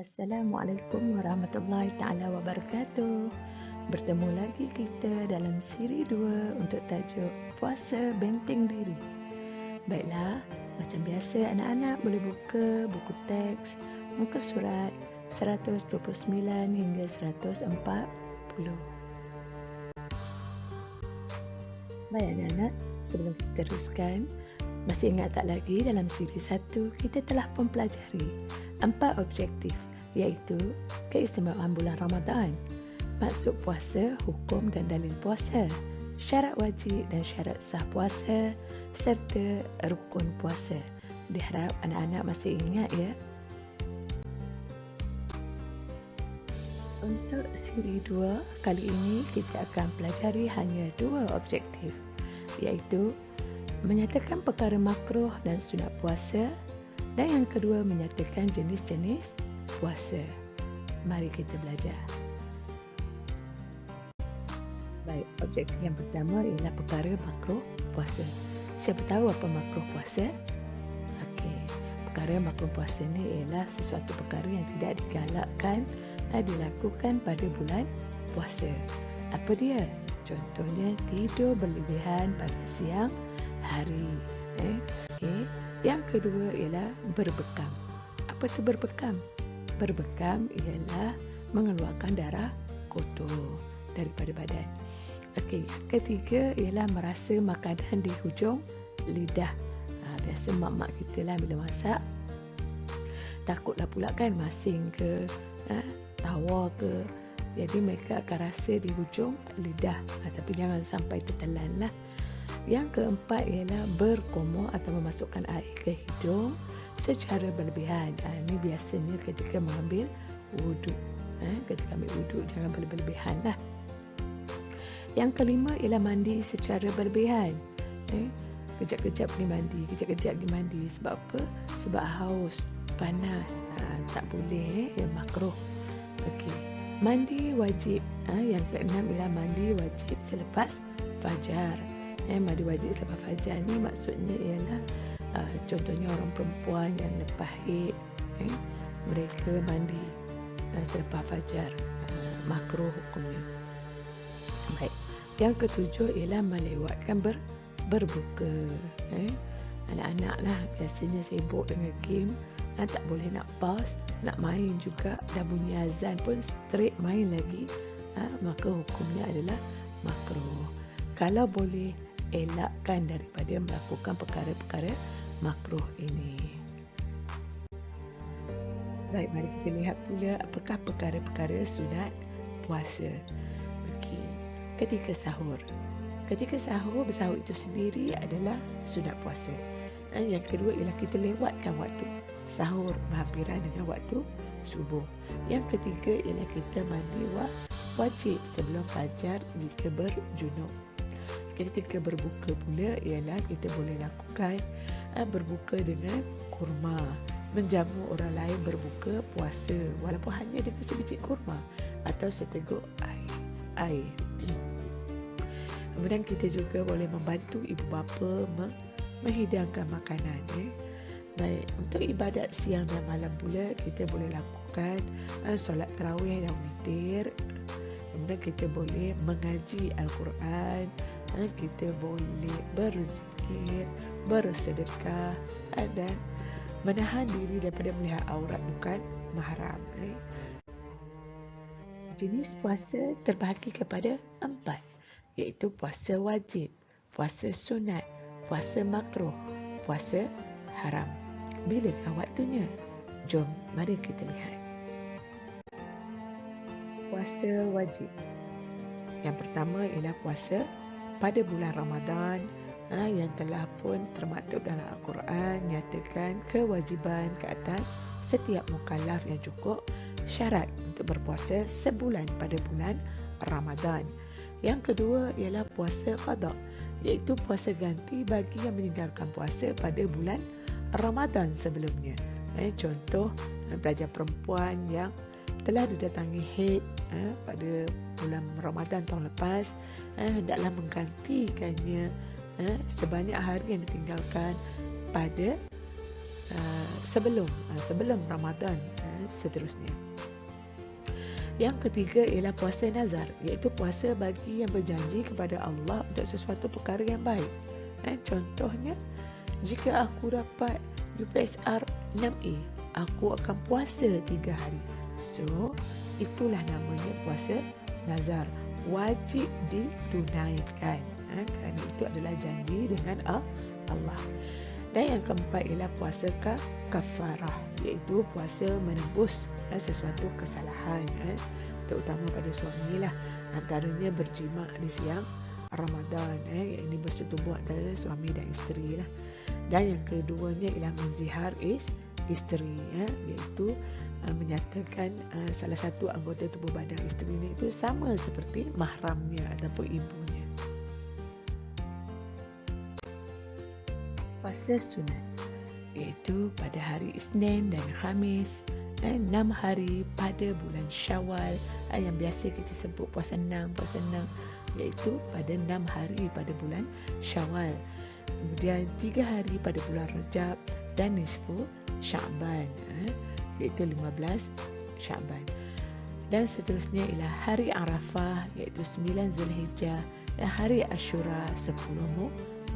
Assalamualaikum warahmatullahi taala wabarakatuh. Bertemu lagi kita dalam siri 2 untuk tajuk Puasa Benteng Diri. Baiklah, macam biasa anak-anak boleh buka buku teks muka surat 129 hingga 140. Baik anak-anak, sebelum kita teruskan, masih ingat tak lagi dalam siri 1 kita telah mempelajari 4 objektif, iaitu keistimewaan bulan Ramadan, maksud puasa, hukum dan dalil puasa, syarat wajib dan syarat sah puasa, serta rukun puasa. Diharap anak-anak masih ingat ya. Untuk siri 2, kali ini kita akan pelajari hanya 2 objektif, iaitu menyatakan perkara makruh dan sunat puasa, dan yang kedua menyatakan jenis-jenis puasa. Mari kita belajar. Baik, objektif yang pertama ialah perkara makruh puasa. Siapa tahu apa makruh puasa? Okey, perkara makruh puasa ni ialah sesuatu perkara yang tidak digalakkan dilakukan pada bulan puasa. Apa dia? Contohnya tidur berlebihan pada siang hari. Okey. Yang kedua ialah berbekam. Apa itu berbekam? Berbekam ialah mengeluarkan darah kotor daripada badan. Okey, ketiga ialah merasa makanan di hujung lidah. Biasa mak-mak kita lah bila masak, takutlah pula kan masing ke, tawa ke. Jadi mereka akan rasa di hujung lidah. Tapi jangan sampai tertelan lah. Yang keempat ialah berkumur atau memasukkan air ke hidung secara berlebihan. Ini biasanya ketika mengambil wuduk. Ketika ambil wuduk jangan berlebihan lah. Yang kelima ialah mandi secara berlebihan. Kejap-kejap pergi mandi, kejap-kejap pergi mandi. Sebab apa? Sebab haus, panas. Tak boleh, makruh. Okey. Mandi wajib. Yang keenam ialah mandi wajib selepas fajar. Mandi wajib selepas fajar ni maksudnya ialah contohnya orang perempuan yang lepas haid, mereka mandi selepas fajar, makruh hukumnya. Baik, yang ketujuh ialah melewatkan berbuka. Anak-anak lah biasanya sibuk dengan game, tak boleh nak pause, nak main juga, dah bunyi azan pun straight main lagi, maka hukumnya adalah makruh. Kalau boleh, elakkan daripada melakukan perkara-perkara makruh ini. Baik, mari kita lihat pula apakah perkara-perkara sunat puasa. Okey, ketika sahur. Ketika sahur, bersahur itu sendiri adalah sunat puasa. Yang kedua ialah kita lewatkan waktu sahur berhampiran dengan waktu subuh. Yang ketiga ialah kita mandi wajib sebelum fajar jika berjunub. Ketika berbuka pula ialah kita boleh lakukan berbuka dengan kurma, menjamu orang lain berbuka puasa walaupun hanya dengan sebiji kurma atau seteguk air. Kemudian kita juga boleh membantu ibu bapa menghidangkan makanan. Baik, untuk ibadat siang dan malam pula kita boleh lakukan solat tarawih dan witir. Kemudian kita boleh mengaji Al-Quran, kita boleh berzikir, bersedekah, dan menahan diri daripada melihat aurat bukan mahram. Jenis puasa terbahagi kepada 4, iaitu puasa wajib, puasa sunat, puasa makruh, puasa haram. Bilakah waktunya? Jom, mari kita lihat. Puasa wajib. Yang pertama ialah puasa pada bulan Ramadan, yang telah pun termaktub dalam Al-Quran nyatakan kewajiban ke atas setiap mukallaf yang cukup syarat untuk berpuasa sebulan pada bulan Ramadan. Yang kedua ialah puasa qada, iaitu puasa ganti bagi yang meninggalkan puasa pada bulan Ramadan sebelumnya. Contoh, pelajar perempuan yang telah didatangi haid pada bulan Ramadan tahun lepas, hendaklah menggantikannya sebanyak hari yang ditinggalkan pada sebelum Ramadan seterusnya. Yang ketiga ialah puasa nazar, iaitu puasa bagi yang berjanji kepada Allah untuk sesuatu perkara yang baik. Contohnya, jika aku dapat UPSR 6A, aku akan puasa 3 hari. So, itulah namanya puasa nazar. Wajib ditunaikan kerana itu adalah janji dengan Allah. Dan yang keempat ialah puasa kafarah, iaitu puasa menebus sesuatu kesalahan, terutama pada suami lah, antaranya berjima di siang Ramadan, yang ini bersetubuh antara suami dan isteri lah. Dan yang keduanya ialah menzihar isteri, iaitu menyatakan salah satu anggota tubuh badan isteri ini itu sama seperti mahramnya ataupun ibunya. Puasa sunat, iaitu pada hari Isnin dan Khamis, 6 hari pada bulan Syawal, yang biasa kita sebut puasa 6, iaitu pada 6 hari pada bulan Syawal. Kemudian 3 hari pada bulan Rajab dan nisfu Sya'ban, iaitu 15 Sya'ban. Dan seterusnya ialah hari Arafah, iaitu 9 Zulhijjah, dan hari Ashura 10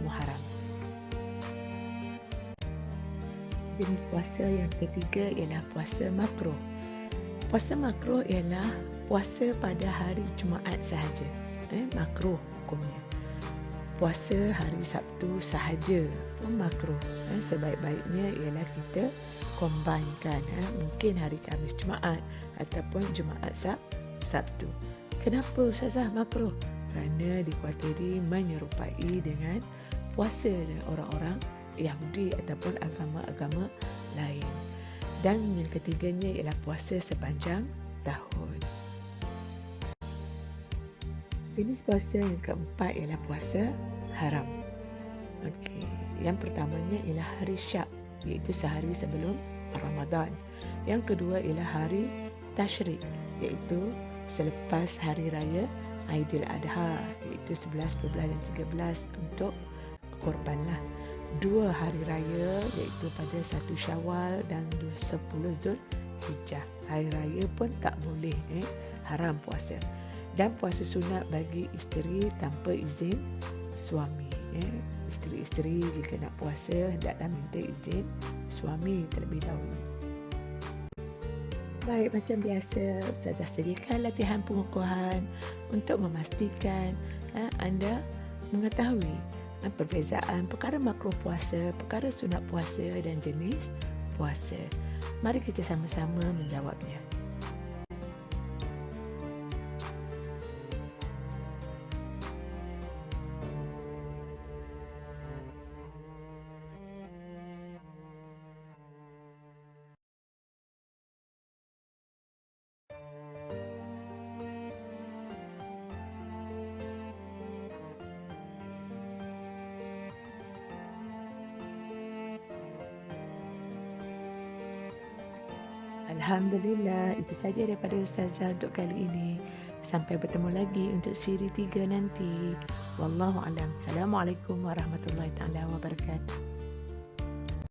Muharram. Jenis puasa yang ketiga ialah puasa makruh. Puasa makruh ialah puasa pada hari Jumaat sahaja, makruh hukumnya. Puasa hari Sabtu sahaja pun makruh. Sebaik-baiknya ialah kita combinekan, mungkin hari Khamis Jumaat ataupun Jumaat Sabtu. Kenapa Ustazah makruh? Kerana dikuatiri menyerupai dengan puasa orang-orang Yahudi ataupun agama-agama lain. Dan yang ketiganya ialah puasa sepanjang tahun. Jenis puasa yang keempat ialah puasa haram. Yang pertamanya ialah hari Syak, iaitu sehari sebelum Ramadan. Yang kedua ialah hari Tashrik, iaitu selepas hari raya Aidil'Adha, iaitu 11, 12 dan 13 untuk korban lah. 2 hari raya, iaitu pada 1 Syawal dan 10 Zulhijjah. Hari raya pun tak boleh, haram puasa. Dan puasa sunat bagi isteri tanpa izin suami. Isteri-isteri jika nak puasa hendaklah minta izin suami terlebih dahulu. Baik, macam biasa Ustazah sediakan latihan pengukuhan untuk memastikan anda mengetahui perbezaan perkara makruh puasa, perkara sunat puasa dan jenis puasa. Mari kita sama-sama menjawabnya. Alhamdulillah, itu saja daripada Ustazah untuk kali ini. Sampai bertemu lagi untuk siri 3 nanti. Wallahu'alam. Assalamualaikum warahmatullahi taala wabarakatuh.